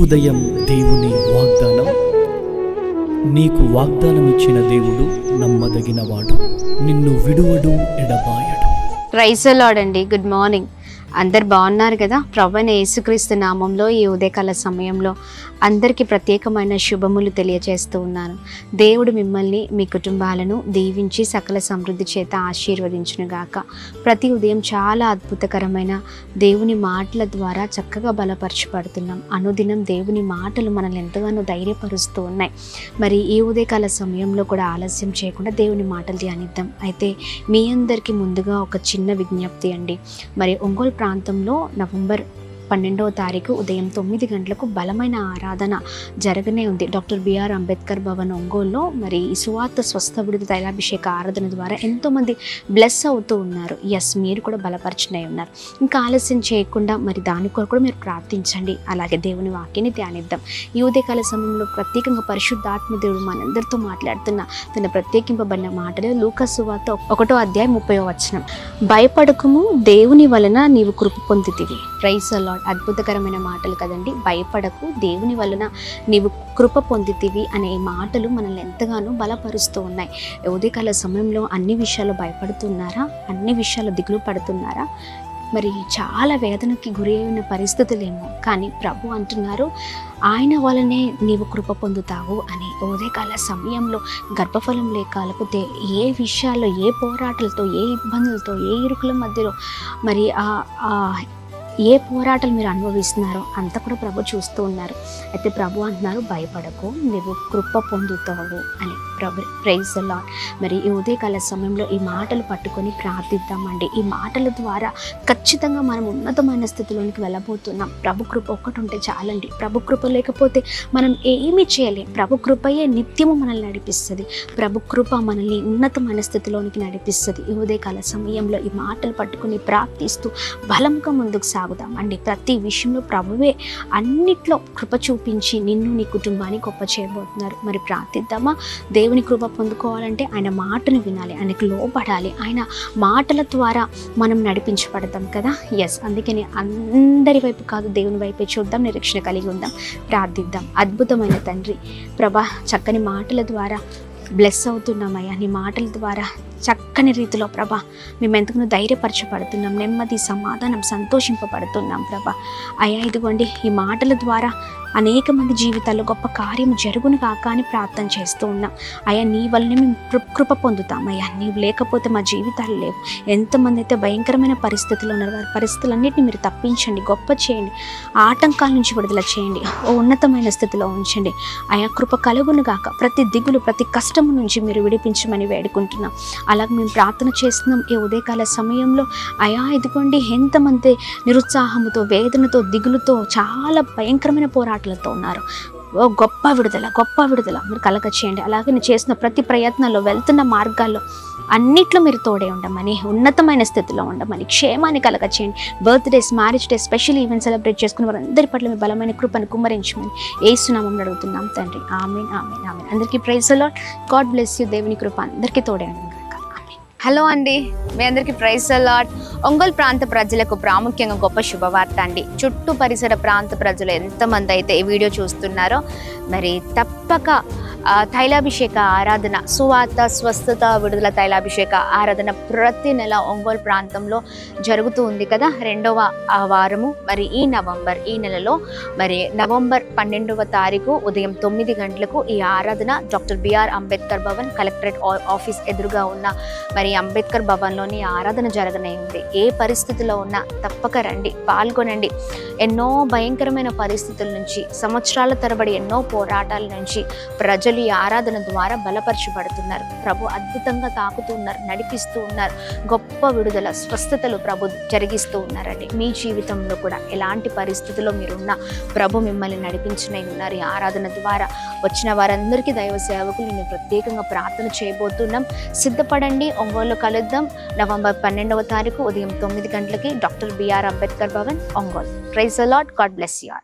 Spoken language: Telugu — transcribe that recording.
ఉదయం దేవుని వాగ్దానం. నీకు వాగ్దానం ఇచ్చిన దేవుడు నమ్మదగినవాడు, నిన్ను విడువడు, ఎడబాయడు. ప్రైజ్ ది లార్డ్ అండి. Good morning. అందరు బాగున్నారు కదా? ప్రభువైన యేసుక్రీస్తు నామంలో ఈ ఉదయకాల సమయంలో అందరికీ ప్రత్యేకమైన శుభములు తెలియజేస్తూ ఉన్నాను. దేవుడు మిమ్మల్ని, మీ కుటుంబాలను దీవించి సకల సమృద్ధి చేత ఆశీర్వదించునుగాక. ప్రతి ఉదయం చాలా అద్భుతకరమైన దేవుని మాటల ద్వారా చక్కగా బలపరచబడుతున్నాం. అనుదినం దేవుని మాటలు మనల్ని ఎంతగానో ధైర్యపరుస్తూ ఉన్నాయి. మరి ఈ ఉదయకాల సమయంలో కూడా ఆలస్యం చేయకుండా దేవుని మాటలు ధ్యానిద్దాం. అయితే మీ అందరికీ ముందుగా ఒక చిన్న విజ్ఞప్తి అండి. మరి ఒంగోలు ప్రాంతంలో నవంబర్ 12వ తారీఖు ఉదయం 9 గంటలకు బలమైన ఆరాధన జరగనే ఉంది. డాక్టర్ బిఆర్ అంబేద్కర్ భవన్ ఒంగోలులో మరి ఈ సువార్త స్వస్థ విడుదల తైలాభిషేక ఆరాధన ద్వారా ఎంతోమంది బ్లెస్ అవుతూ ఉన్నారు. ఎస్, మీరు కూడా బలపరచునే ఉన్నారు. ఇంకా ఆలస్యం చేయకుండా మరి దాని కొరకు కూడా మీరు ప్రార్థించండి. అలాగే దేవుని వాక్యాన్ని ధ్యానిద్దాం. ఈ ఉదయకాల సమయంలో ప్రత్యేకంగా పరిశుద్ధాత్మ దేవుడు మనందరితో మాట్లాడుతున్న తన ప్రత్యేకింపబడిన మాటలు లూకా సువార్త 1వ అధ్యాయం 30వ వచనం. భయపడకుము, దేవుని వలన నీవు కృప పొందితివి. Praise the Lord. అద్భుతకరమైన మాటలు కదండి. భయపడకు, దేవుని వలన నీవు కృప పొందితివి అనే మాటలు మనల్ని ఎంతగానో బలపరుస్తూ ఉన్నాయి. ఉదయకాల సమయంలో అన్ని విషయాలు భయపడుతున్నారా? అన్ని విషయాలు దిగులు పడుతున్నారా? మరి చాలా వేదనకి గురి అయిన పరిస్థితులేమో, కానీ ప్రభు అంటున్నారు ఆయన వలనే నీవు కృప పొందుతావు అని. ఉదయకాల సమయంలో గర్భఫలం లేకపోతే ఏ విషయాల్లో, ఏ పోరాటాలతో, ఏ ఇబ్బందులతో, ఏ ఇరుకుల మధ్యలో మరి ఏ పోరాటాలు మీరు అనుభవిస్తున్నారో అంతా కూడా ప్రభు చూస్తూ ఉన్నారు. అయితే ప్రభు అంటున్నారు భయపడకు, నువ్వు కృప పొందుతావు అని. Praise the Lord. మరి ఈ ఉదయకాల సమయంలో ఈ మాటలు పట్టుకొని ప్రార్థిద్దామండి. ఈ మాటల ద్వారా ఖచ్చితంగా మనం ఉన్నతమైన స్థితిలోనికి వెళ్ళబోతున్నాం. ప్రభు కృప ఒక్కటి ఉంటే చాలండి. ప్రభు కృప లేకపోతే మనం ఏమీ చేయలేం. ప్రభు కృపయే నిత్యము మనల్ని నడిపిస్తుంది. ప్రభు కృప మనల్ని ఉన్నతమైన స్థితిలోనికి నడిపిస్తుంది. ఈ ఉదయకాల సమయంలో ఈ మాటలు పట్టుకొని ప్రార్థిస్తూ బలంగా ముందుకు సాగుదామండి. ప్రతి విషయంలో ప్రభువే అన్నిట్లో కృప చూపించి నిన్ను, నీ కుటుంబాన్ని గొప్ప చేయబోతున్నారు. మరి ప్రార్థిద్దామా? దేవుని కృప పొందుకోవాలంటే ఆయన మాటను వినాలి, ఆయనకు లోబడాలి. ఆయన మాటల ద్వారా మనం నడిపించబడతాం కదా. ఎస్, అందుకని అందరి వైపు కాదు, దేవుని వైపే చూద్దాం, నిరీక్షణ కలిగి ఉందాం, ప్రార్థిద్దాం. అద్భుతమైన తండ్రి ప్రభా, చక్కని మాటల ద్వారా బ్లెస్ అవుతున్నామయ్యా. నీ మాటల ద్వారా చక్కని రీతిలో ప్రభా మేము ఎంతగానో ధైర్యపరచబడుతున్నాం, నెమ్మది, సమాధానం, సంతోషింపబడుతున్నాం ప్రభా. అయ్యా ఇదిగోండి, ఈ మాటల ద్వారా అనేక మంది జీవితాల్లో గొప్ప కార్యం జరుగును కాక అని ప్రార్థన చేస్తూ ఉన్నాం. అయ్యా నీ వల్లనే మేము కృప పొందుతాం. అయ్యా నీవు లేకపోతే మా జీవితాలు లేవు. ఎంతమంది అయితే భయంకరమైన పరిస్థితుల్లో ఉన్నారు, వారి పరిస్థితులన్నింటినీ మీరు తప్పించండి, గొప్ప చేయండి, ఆటంకాల నుంచి విడుదల చేయండి, ఓ ఉన్నతమైన స్థితిలో ఉంచండి. అయా కృప కలుగును గాక. ప్రతి దిగులు, ప్రతి కష్టము నుంచి మీరు విడిపించమని వేడుకుంటున్నాం. అలాగే మేము ప్రార్థన చేస్తున్నాం ఈ ఉదయకాల సమయంలో. అయా ఇదిగోండి, ఎంతమంది నిరుత్సాహంతో, వేదనతో, దిగులుతో, చాలా భయంకరమైన పోరాటాలతో ఉన్నారు. ఓ గొప్ప విడుదల, గొప్ప విడుదల మీరు కలగ చేయండి. అలాగే నేను చేసిన ప్రతి ప్రయత్నంలో, వెళ్తున్న మార్గాల్లో అన్నిట్లో మీరు తోడే ఉండమని, ఉన్నతమైన స్థితిలో ఉండమని, క్షేమాన్ని కలగ చేయండి. Birthdays, marriage days, special event celebrate చేసుకున్న వారందరి పట్ల మీ బలమైన కృపను కుమ్మరించమని యేసు నామములో అడుగుతున్నాం తండ్రి. ఆమేన్, ఆమేన్, ఆమేన్. అందరికీ praise the Lord. God bless you. దేవుని కృప అందరికీ తోడే ఉండండి. హలో అండి, మీ అందరికీ ప్రైజ్ ది లార్డ్. ఒంగోలు ప్రాంత ప్రజలకు ప్రాముఖ్యంగా గొప్ప శుభవార్త అండి. చుట్టూ పరిసర ప్రాంత ప్రజలు ఎంతమంది అయితే ఈ వీడియో చూస్తున్నారో మరి తప్పక తైలాభిషేక ఆరాధన, సువార్త స్వస్థత విడుదల తైలాభిషేక ఆరాధన ప్రతి నెల ఒంగోలు ప్రాంతంలో జరుగుతూ ఉంది కదా. 2వ వారము మరి ఈ నెలలో మరి నవంబర్ 12వ తారీఖు ఉదయం 9 గంటలకు ఈ ఆరాధన doctor B R Ambedkar Bhavan collectorate office ఎదురుగా ఉన్న మరి అంబేద్కర్ భవన్లోని ఆరాధన జరగనే ఉంది. ఏ పరిస్థితిలో ఉన్నా తప్పక రండి, పాల్గొనండి. ఎన్నో భయంకరమైన పరిస్థితుల నుంచి, సంవత్సరాల తరబడి ఎన్నో పోరాటాల నుంచి ప్రజలు ఈ ఆరాధన ద్వారా బలపరచబడుతున్నారు. ప్రభు అద్భుతంగా తాకుతూ ఉన్నారు, నడిపిస్తూ ఉన్నారు. గొప్ప విడుదల, స్వస్థతలు ప్రభు జరిగిస్తూ ఉన్నారండి. మీ జీవితంలో కూడా ఎలాంటి పరిస్థితుల్లో మీరున్నా ప్రభు మిమ్మల్ని నడిపించనే ఉన్నారు. ఈ ఆరాధన ద్వారా వచ్చిన వారందరికీ దైవ సేవకులు నేను ప్రత్యేకంగా ప్రార్థన చేయబోతున్నాం. సిద్ధపడండి, ఒంగోలులో కలుద్దాం. నవంబర్ 12వ తారీఖు ఉదయం 9 గంటలకి doctor B R Ambedkar Bhavan, Ongole. Praise the Lord. God bless you all.